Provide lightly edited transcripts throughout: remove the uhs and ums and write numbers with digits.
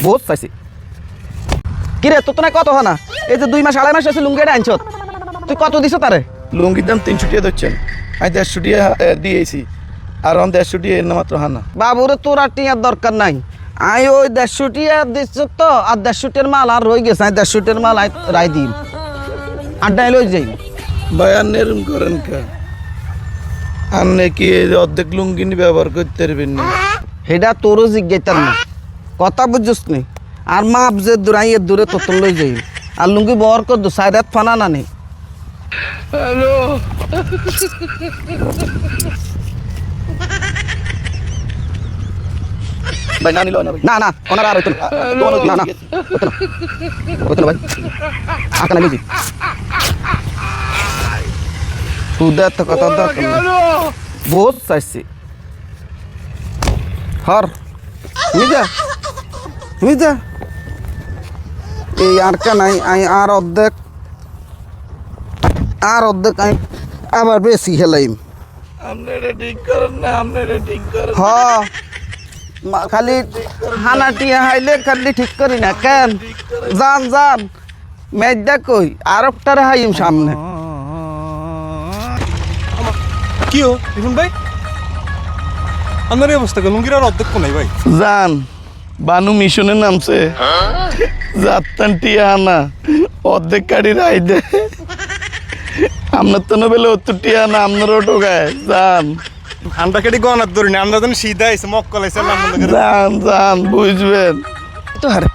বহুত চাইছি কিরে তোর তো না কত হয় না এই যে 2 মাস 2.5 মাস আছে লুঙ্গি এটা আনছ তুই কত দিছ তারে লুঙ্গির দাম 300 টাকা দিচ্ছেন আমি 150 টাকা দিয়েছি আর 150 টাকা এর মাত্র হানা বাবুরে তোর আর টিয়ার দরকার নাই আই ওই 150 টাকা দিছ তো আর 150 টাকার মাল আর রয়ে গেছে 150 টাকার মাল রাই দিন আড্ডায় লই যাই ভাই আর এরম করেন কা আন্নে কি অর্ধেক লুঙ্গি ব্যবহার করতে পারবেন না সেটা তোরও জিজ্ঞাইতার না কথা বুঝছিস নি আর মাপ যে দূরাইয়ের দূরে তো লই যাই আর লুঙ্গি বহর কর দু সাইরাত ফানা না নে হ্যালো ভাই না নিল না না ওনার আর হইতো না না হইতো না ভাই আকানা লই যাই তুই তো কথা দরকার বহুত চাইছি হর বুঝা এই আর কা নাই আর অর্ধেক আমি আবার বেশি খেলাইম আপনারা ঠিক করেন না আপনারা ঠিক করেন হ খালি হানাটিয়া হাইলে খালি ঠিক করি না কেন জান মেজদা কই আরেকটারে হাইম সামনে কি ও দেখুন ভাই আপনার এই অবস্থা লুঙ্গির আর অর্ধেক নাই ভাই জান বানু মিশনের নামছে যাত্তান টিয়া আনা অর্ধেক কাড়ি রাই দে আপনার তো বেলে 70 টিয়া না আপনারও ঢোকায় জান আমরা কেটে গনার ধরি না আমরা যেন সিধা আইসে মক্কল আইসে জান বুঝবেন তো হারে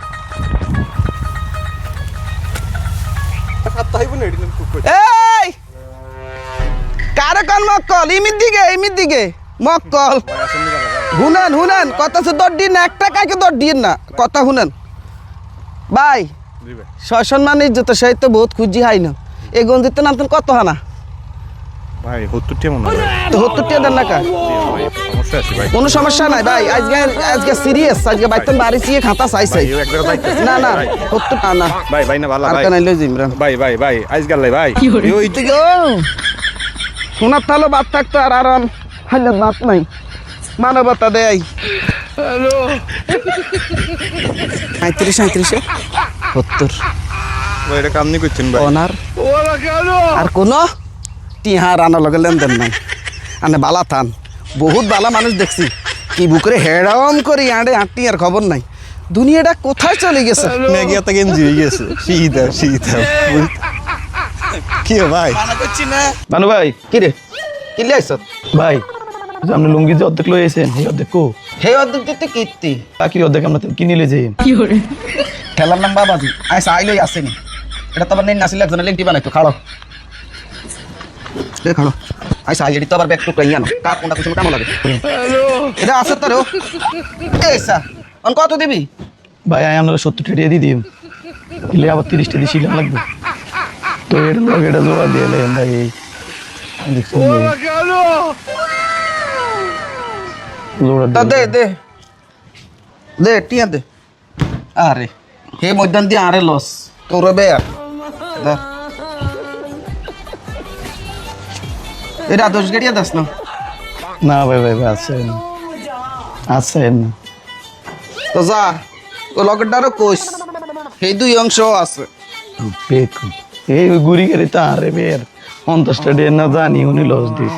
এই কারে কোন মক্কল ইমির দিকে মক্কল হুনেন কথা সে দড় না একটা কাকে দড় দিন না কথা হুনেন ভাই সম্মান ইজ্জত সেই তো বহুত খুঁজি হাই না এই গঞ্জিতে নামতেন কত হানা ভাই 70 টিয়া মনে হয় তো 70 টাকা দেন না কা সমস্যা আছে ভাই কোনো সমস্যা নাই ভাই আজকে সিরিয়াস আজকে বাইতন বাড়ি চিয়ে খাতা চাইছে না 70 টাকা না ভাই না ভালো আর ভাই কেন লই ইমরান ভাই আজ গেল ভাই ওই থেকে শোনার তাহলে বাদ থাকতো আর আরাম হাইলে বাদ নাই মানবতা দেয় হ্যালো 37 70 ভাই এটা কাম নি করছেন ভাই ওনার ওরা কেন আর কোনো টিহার আনার লগে লেনদেন নাই আনে বালা থান বহুত বালা মানুষ দেখছি কি বুকরে হেডাম করি আড়ে আটটি আর খবর নাই দুনিয়াটা কোথায় চলে গেছে মেগিয়াতে গেঞ্জি হয়ে গেছে শীতা কি ভাই মানা করছি না বানু ভাই কি রে কি লাইছ ভাই যে আপনি লুঙ্গি যে অর্ধেক লই আইছেন এই অর্ধেক কো হে অর্ধেক দিতে কীর্তি বাকি অর্ধেক আমরা কিনে লই যাই খেলার নাম বাবাজি আইসা আইলই আসেনি এটা তো আবার নেই নাসিল একজনের লিঙ্কটি বানাইতো খাড়ো খাড়ো আইসা আইডি তো আবার ব্যাক টু কইয়া না কার কোনটা কিছু কেমন লাগে এটা আছে তোর এসা অন কত দিবি ভাই আমরা 70 টাকা দিয়ে দিই দিলে আবার 30 টাকা দিছিলা লাগবে তো এর লগে এটা জোড়া দিয়ে লেন ভাই দেখছেন তা দে টিয়া দে আরে হে ময়দান দিয়ে আরে লস তোর বে আর এটা 10 গড়িয়া দাস না না ভাই আছেন তো যা ও লগডারও কোস এই দুই অংশ আছে বেকু এই গুড়ি গেলে তো আরে বের 50 টাকা না জানি উনি লস দিস